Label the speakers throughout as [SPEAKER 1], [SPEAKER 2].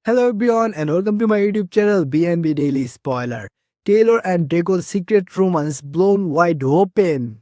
[SPEAKER 1] Hello everyone and welcome to my YouTube channel BNB Daily Spoiler. Taylor and Draco's secret romance blown wide open.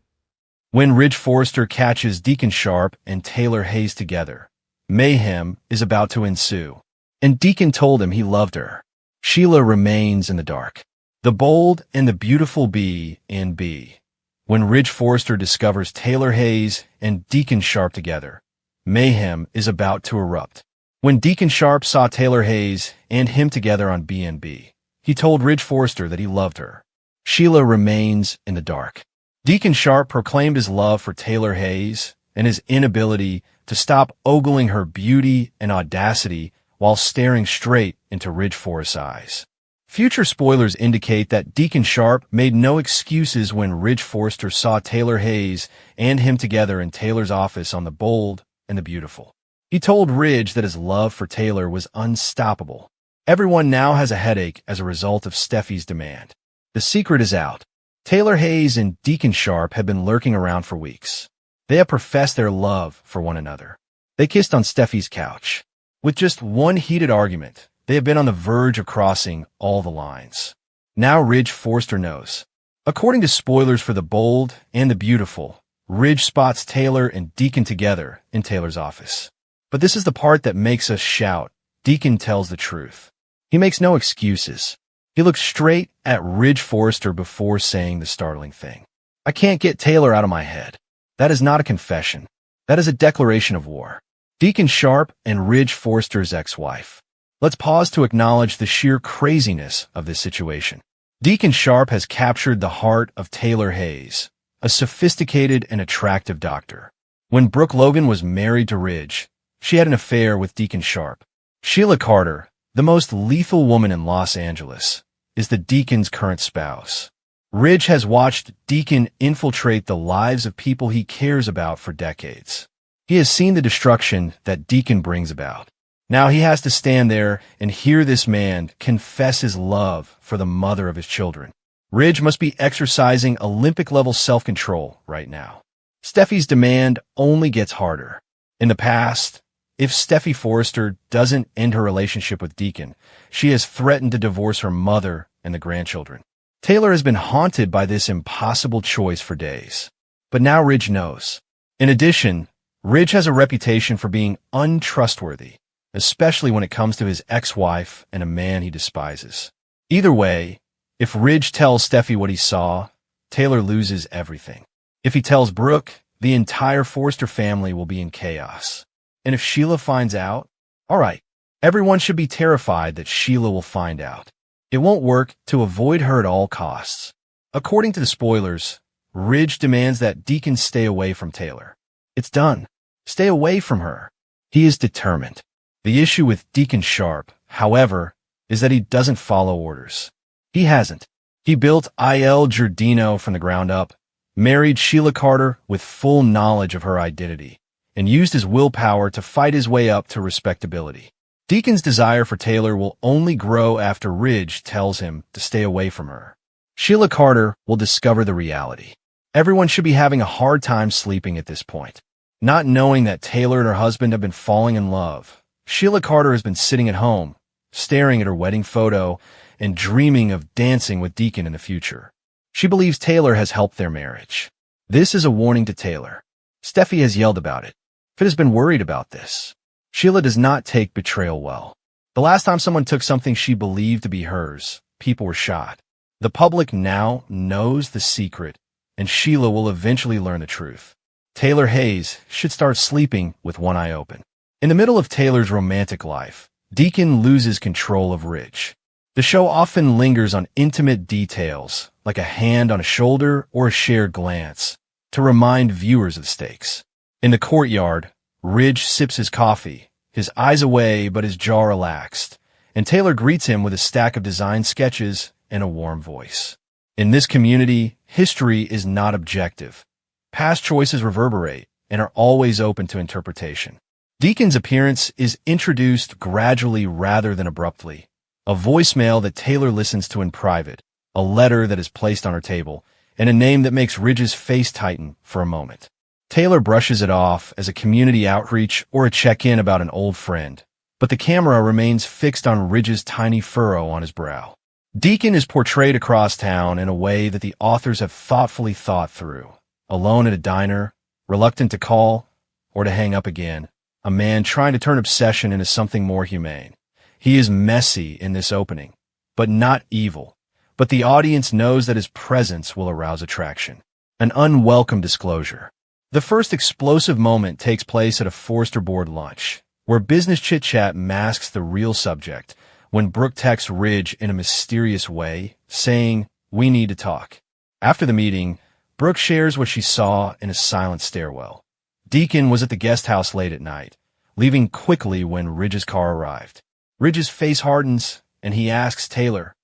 [SPEAKER 2] When Ridge Forrester catches Deacon Sharpe and Taylor Hayes together, mayhem is about to ensue. And Deacon told him he loved her. Sheila remains in the dark. The bold and the beautiful B&B. When Ridge Forrester discovers Taylor Hayes and Deacon Sharpe together, mayhem is about to erupt. When Deacon Sharpe saw Taylor Hayes and him together on B&B, he told Ridge Forrester that he loved her. Sheila remains in the dark. Deacon Sharpe proclaimed his love for Taylor Hayes and his inability to stop ogling her beauty and audacity while staring straight into Ridge Forrester's eyes. Future spoilers indicate that Deacon Sharpe made no excuses when Ridge Forrester saw Taylor Hayes and him together in Taylor's office on The Bold and the Beautiful. He told Ridge that his love for Taylor was unstoppable. Everyone now has a headache as a result of Steffi's demand. The secret is out. Taylor Hayes and Deacon Sharpe have been lurking around for weeks. They have professed their love for one another. They kissed on Steffi's couch. With just one heated argument, they have been on the verge of crossing all the lines. Now Ridge Forrester knows. According to spoilers for The Bold and the Beautiful, Ridge spots Taylor and Deacon together in Taylor's office. But this is the part that makes us shout. Deacon tells the truth. He makes no excuses. He looks straight at Ridge Forrester before saying the startling thing. I can't get Taylor out of my head. That is not a confession. That is a declaration of war. Deacon Sharpe and Ridge Forrester's ex-wife. Let's pause to acknowledge the sheer craziness of this situation. Deacon Sharpe has captured the heart of Taylor Hayes, a sophisticated and attractive doctor. When Brooke Logan was married to Ridge, she had an affair with Deacon Sharpe. Sheila Carter, the most lethal woman in Los Angeles, is the Deacon's current spouse. Ridge has watched Deacon infiltrate the lives of people he cares about for decades. He has seen the destruction that Deacon brings about. Now he has to stand there and hear this man confess his love for the mother of his children. Ridge must be exercising Olympic-level self-control right now. Steffi's demand only gets harder. In the past, if Steffi Forrester doesn't end her relationship with Deacon, she has threatened to divorce her mother and the grandchildren. Taylor has been haunted by this impossible choice for days. But now Ridge knows. In addition, Ridge has a reputation for being untrustworthy, especially when it comes to his ex-wife and a man he despises. Either way, if Ridge tells Steffi what he saw, Taylor loses everything. If he tells Brooke, the entire Forrester family will be in chaos. And if Sheila finds out, all right, everyone should be terrified that Sheila will find out. It won't work to avoid her at all costs. According to the spoilers, Ridge demands that Deacon stay away from Taylor. It's done. Stay away from her. He is determined. The issue with Deacon Sharpe, however, is that he doesn't follow orders. He hasn't. He built Il Giardino from the ground up, married Sheila Carter with full knowledge of her identity, and used his willpower to fight his way up to respectability. Deacon's desire for Taylor will only grow after Ridge tells him to stay away from her. Sheila Carter will discover the reality. Everyone should be having a hard time sleeping at this point. Not knowing that Taylor and her husband have been falling in love, Sheila Carter has been sitting at home, staring at her wedding photo and dreaming of dancing with Deacon in the future. She believes Taylor has helped their marriage. This is a warning to Taylor. Steffi has yelled about it. Fit has been worried about this. Sheila does not take betrayal well. The last time someone took something she believed to be hers, people were shot. The public now knows the secret, and Sheila will eventually learn the truth. Taylor Hayes should start sleeping with one eye open. In the middle of Taylor's romantic life, Deacon loses control of Ridge. The show often lingers on intimate details, like a hand on a shoulder or a shared glance, to remind viewers of the stakes. In the courtyard, Ridge sips his coffee, his eyes away but his jaw relaxed, and Taylor greets him with a stack of design sketches and a warm voice. In this community, history is not objective. Past choices reverberate and are always open to interpretation. Deacon's appearance is introduced gradually rather than abruptly. A voicemail that Taylor listens to in private, a letter that is placed on her table, and a name that makes Ridge's face tighten for a moment. Taylor brushes it off as a community outreach or a check-in about an old friend, but the camera remains fixed on Ridge's tiny furrow on his brow. Deacon is portrayed across town in a way that the authors have thoughtfully thought through. Alone at a diner, reluctant to call or to hang up again, a man trying to turn obsession into something more humane. He is messy in this opening, but not evil. But the audience knows that his presence will arouse attraction. An unwelcome disclosure. The first explosive moment takes place at a Forrester board lunch, where business chit-chat masks the real subject, when Brooke texts Ridge in a mysterious way, saying, "We need to talk." After the meeting, Brooke shares what she saw in a silent stairwell. Deacon was at the guest house late at night, leaving quickly when Ridge's car arrived. Ridge's face hardens, and he asks Taylor,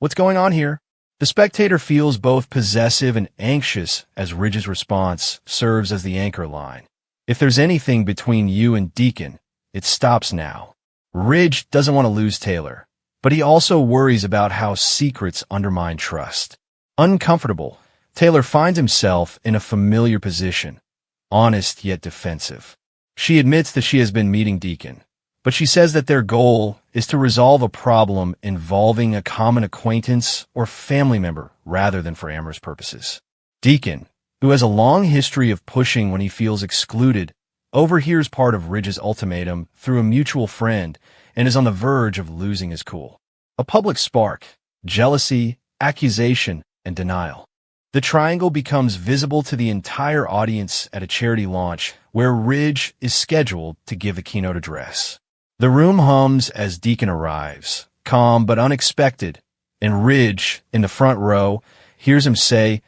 [SPEAKER 2] "What's going on here?" The spectator feels both possessive and anxious as Ridge's response serves as the anchor line. "If there's anything between you and Deacon, it stops now." Ridge doesn't want to lose Taylor, but he also worries about how secrets undermine trust. Uncomfortable, Taylor finds himself in a familiar position, honest yet defensive. She admits that she has been meeting Deacon, but she says that their goal is to resolve a problem involving a common acquaintance or family member rather than for amorous purposes. Deacon, who has a long history of pushing when he feels excluded, overhears part of Ridge's ultimatum through a mutual friend and is on the verge of losing his cool. A public spark, jealousy, accusation, and denial. The triangle becomes visible to the entire audience at a charity launch where Ridge is scheduled to give a keynote address. The room hums as Deacon arrives, calm but unexpected, and Ridge, in the front row, hears him say,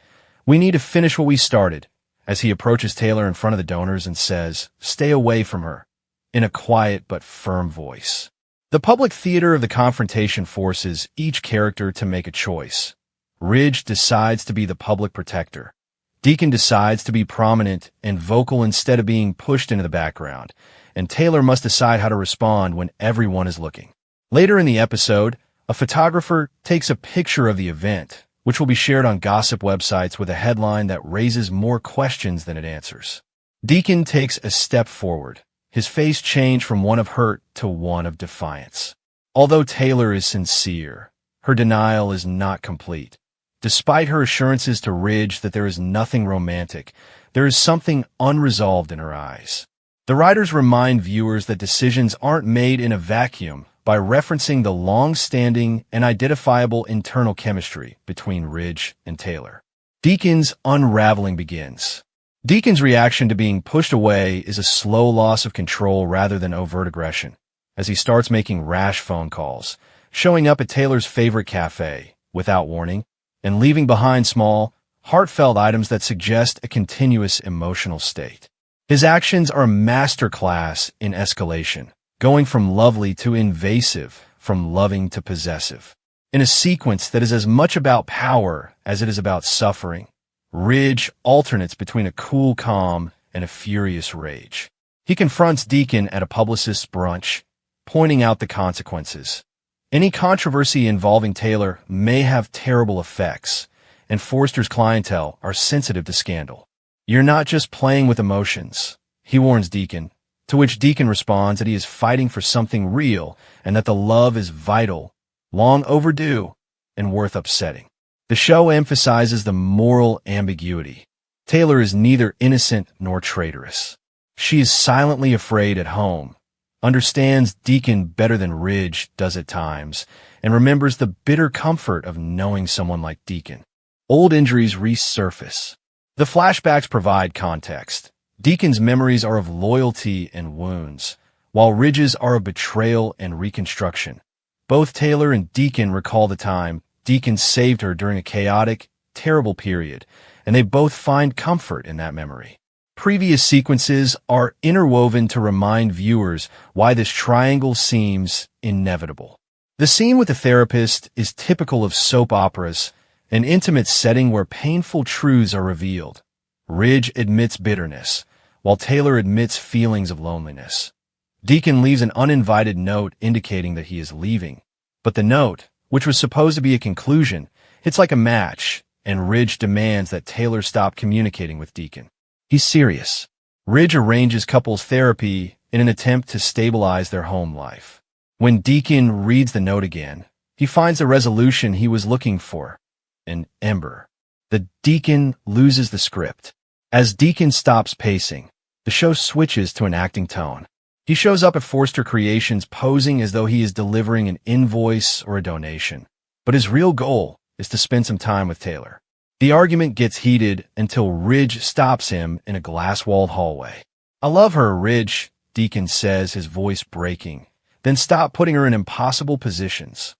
[SPEAKER 2] "We need to finish what we started," as he approaches Taylor in front of the donors and says, "Stay away from her," in a quiet but firm voice. The public theater of the confrontation forces each character to make a choice. Ridge decides to be the public protector. Deacon decides to be prominent and vocal instead of being pushed into the background, and Taylor must decide how to respond when everyone is looking. Later in the episode, a photographer takes a picture of the event, which will be shared on gossip websites with a headline that raises more questions than it answers. Deacon takes a step forward, his face changed from one of hurt to one of defiance. Although Taylor is sincere, her denial is not complete. Despite her assurances to Ridge that there is nothing romantic, there is something unresolved in her eyes. The writers remind viewers that decisions aren't made in a vacuum by referencing the long-standing and identifiable internal chemistry between Ridge and Taylor. Deacon's unraveling begins. Deacon's reaction to being pushed away is a slow loss of control rather than overt aggression, as he starts making rash phone calls, showing up at Taylor's favorite cafe without warning, and leaving behind small, heartfelt items that suggest a continuous emotional state. His actions are a masterclass in escalation, going from lovely to invasive, from loving to possessive. In a sequence that is as much about power as it is about suffering, Ridge alternates between a cool calm and a furious rage. He confronts Deacon at a publicist's brunch, pointing out the consequences. Any controversy involving Taylor may have terrible effects, and Forrester's clientele are sensitive to scandal. "You're not just playing with emotions," he warns Deacon, to which Deacon responds that he is fighting for something real and that the love is vital, long overdue, and worth upsetting. The show emphasizes the moral ambiguity. Taylor is neither innocent nor traitorous. She is silently afraid at home, understands Deacon better than Ridge does at times, and remembers the bitter comfort of knowing someone like Deacon. Old injuries resurface. The flashbacks provide context. Deacon's memories are of loyalty and wounds, while Ridge's are of betrayal and reconstruction. Both Taylor and Deacon recall the time Deacon saved her during a chaotic, terrible period, and they both find comfort in that memory. Previous sequences are interwoven to remind viewers why this triangle seems inevitable. The scene with the therapist is typical of soap operas, an intimate setting where painful truths are revealed. Ridge admits bitterness, while Taylor admits feelings of loneliness. Deacon leaves an uninvited note indicating that he is leaving, but the note, which was supposed to be a conclusion, hits like a match, and Ridge demands that Taylor stop communicating with Deacon. He's serious. Ridge arranges couples therapy in an attempt to stabilize their home life. When Deacon reads the note again, he finds the resolution he was looking for, an ember. The Deacon loses the script. As Deacon stops pacing, the show switches to an acting tone. He shows up at Forrester Creations posing as though he is delivering an invoice or a donation. But his real goal is to spend some time with Taylor. The argument gets heated until Ridge stops him in a glass-walled hallway. "I love her, Ridge," Deacon says, his voice breaking. "Then stop putting her in impossible positions."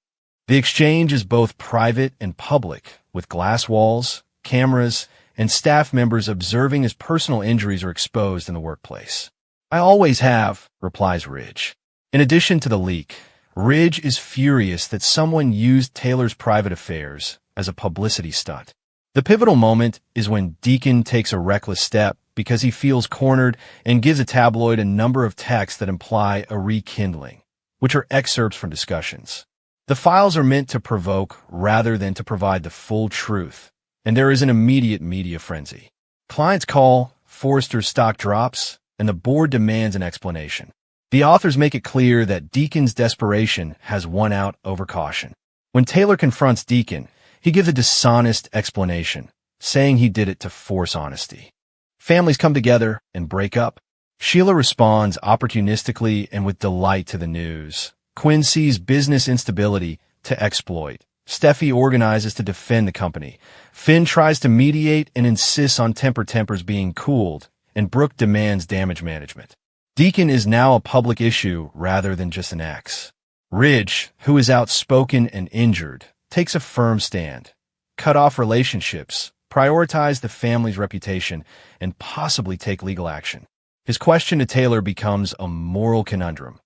[SPEAKER 2] The exchange is both private and public, with glass walls, cameras, and staff members observing as personal injuries are exposed in the workplace. "I always have," replies Ridge. In addition to the leak, Ridge is furious that someone used Taylor's private affairs as a publicity stunt. The pivotal moment is when Deacon takes a reckless step because he feels cornered and gives a tabloid a number of texts that imply a rekindling, which are excerpts from discussions. The files are meant to provoke rather than to provide the full truth, and there is an immediate media frenzy. Clients call, Forrester's stock drops, and the board demands an explanation. The authors make it clear that Deacon's desperation has won out over caution. When Taylor confronts Deacon, he gives a dishonest explanation, saying he did it to force honesty. Families come together and break up. Sheila responds opportunistically and with delight to the news. Quinn sees business instability to exploit. Steffi organizes to defend the company. Finn tries to mediate and insists on tempers being cooled, and Brooke demands damage management. Deacon is now a public issue rather than just an ex. Ridge, who is outspoken and injured, takes a firm stand. Cut off relationships, prioritize the family's reputation, and possibly take legal action. His question to Taylor becomes a moral conundrum.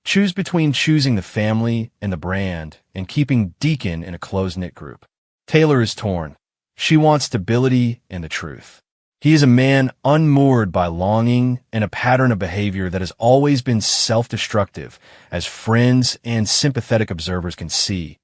[SPEAKER 2] Choose between choosing the family and the brand and keeping Deacon in a close-knit group. Taylor is torn. She wants stability and the truth. He is a man unmoored by longing and a pattern of behavior that has always been self-destructive, as friends and sympathetic observers can see.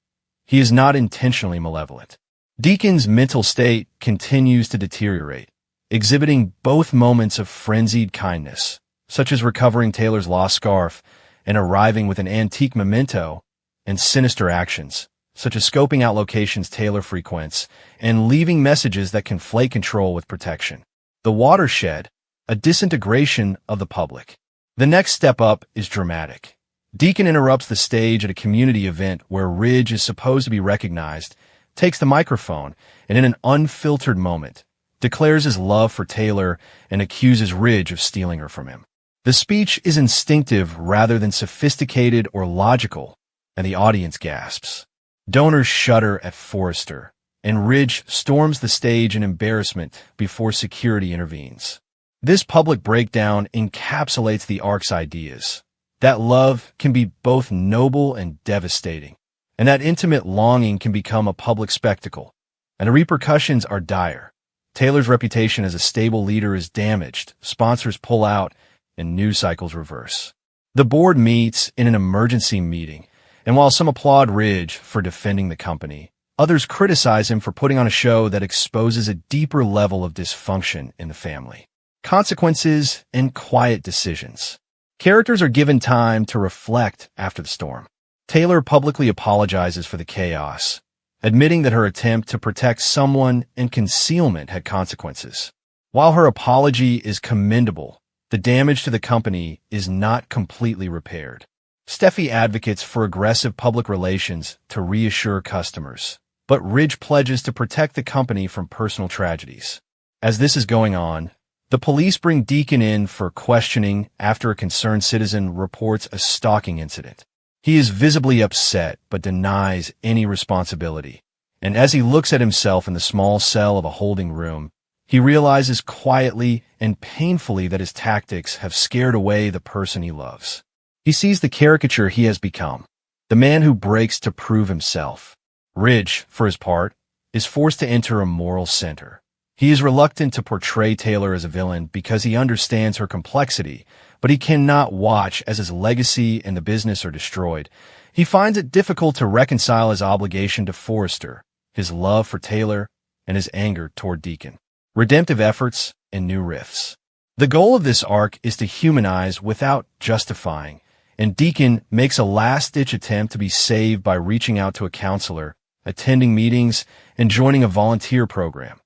[SPEAKER 2] He is not intentionally malevolent. Deacon's mental state continues to deteriorate, exhibiting both moments of frenzied kindness, such as recovering Taylor's lost scarf and arriving with an antique memento, and sinister actions, such as scoping out locations Taylor frequents and leaving messages that conflate control with protection. The watershed, a disintegration of the public. The next step up is dramatic. Deacon interrupts the stage at a community event where Ridge is supposed to be recognized, takes the microphone, and in an unfiltered moment, declares his love for Taylor and accuses Ridge of stealing her from him. The speech is instinctive rather than sophisticated or logical, and the audience gasps. Donors shudder at Forrester, and Ridge storms the stage in embarrassment before security intervenes. This public breakdown encapsulates the arc's ideas, that love can be both noble and devastating, and that intimate longing can become a public spectacle, and the repercussions are dire. Taylor's reputation as a stable leader is damaged, sponsors pull out, and news cycles reverse. The board meets in an emergency meeting, and while some applaud Ridge for defending the company, others criticize him for putting on a show that exposes a deeper level of dysfunction in the family. Consequences and quiet decisions. Characters are given time to reflect after the storm. Taylor publicly apologizes for the chaos, admitting that her attempt to protect someone and concealment had consequences. While her apology is commendable, the damage to the company is not completely repaired. Steffi advocates for aggressive public relations to reassure customers, but Ridge pledges to protect the company from personal tragedies. As this is going on, the police bring Deacon in for questioning after a concerned citizen reports a stalking incident. He is visibly upset but denies any responsibility, and as he looks at himself in the small cell of a holding room, he realizes quietly and painfully that his tactics have scared away the person he loves. He sees the caricature he has become, the man who breaks to prove himself. Ridge, for his part, is forced to enter a moral center. He is reluctant to portray Taylor as a villain because he understands her complexity, but he cannot watch as his legacy and the business are destroyed. He finds it difficult to reconcile his obligation to Forrester, his love for Taylor, and his anger toward Deacon. Redemptive efforts and new rifts. The goal of this arc is to humanize without justifying, and Deacon makes a last-ditch attempt to be saved by reaching out to a counselor, attending meetings, and joining a volunteer program.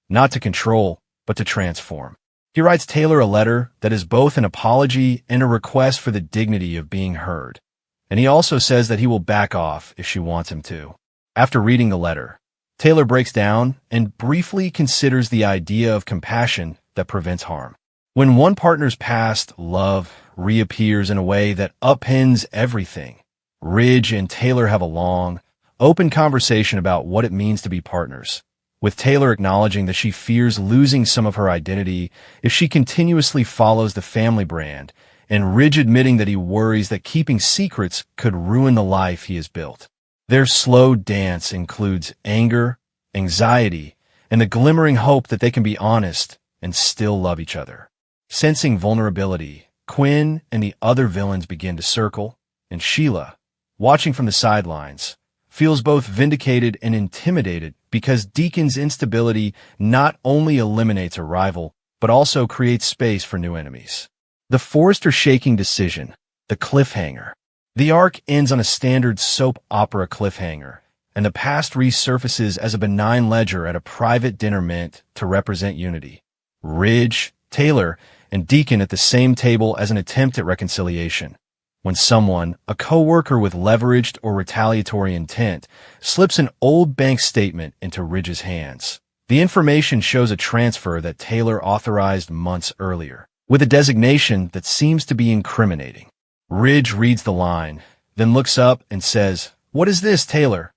[SPEAKER 2] Not to control, but to transform. He writes Taylor a letter that is both an apology and a request for the dignity of being heard. And he also says that he will back off if she wants him to. After reading the letter, Taylor breaks down and briefly considers the idea of compassion that prevents harm. When one partner's past love reappears in a way that upends everything, Ridge and Taylor have a long, open conversation about what it means to be partners, with Taylor acknowledging that she fears losing some of her identity if she continuously follows the family brand, and Ridge admitting that he worries that keeping secrets could ruin the life he has built. Their slow dance includes anger, anxiety, and the glimmering hope that they can be honest and still love each other. Sensing vulnerability, Quinn and the other villains begin to circle, and Sheila, watching from the sidelines, feels both vindicated and intimidated because Deacon's instability not only eliminates a rival, but also creates space for new enemies. The Forrester shaking decision, the cliffhanger. The arc ends on a standard soap opera cliffhanger, and the past resurfaces as a benign ledger at a private dinner meant to represent unity. Ridge, Taylor, and Deacon at the same table as an attempt at reconciliation. When someone, a co-worker with leveraged or retaliatory intent, slips an old bank statement into Ridge's hands. The information shows a transfer that Taylor authorized months earlier, with a designation that seems to be incriminating. Ridge reads the line, then looks up and says, "What is this, Taylor?"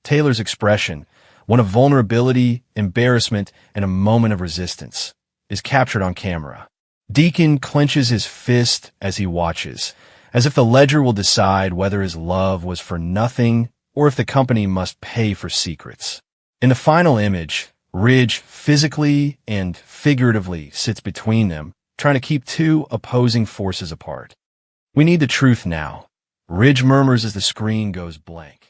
[SPEAKER 2] Taylor's expression, one of vulnerability, embarrassment, and a moment of resistance, is captured on camera. Deacon clenches his fist as he watches, as if the ledger will decide whether his love was for nothing or if the company must pay for secrets. In the final image, Ridge physically and figuratively sits between them, trying to keep two opposing forces apart. "We need the truth now," Ridge murmurs as the screen goes blank.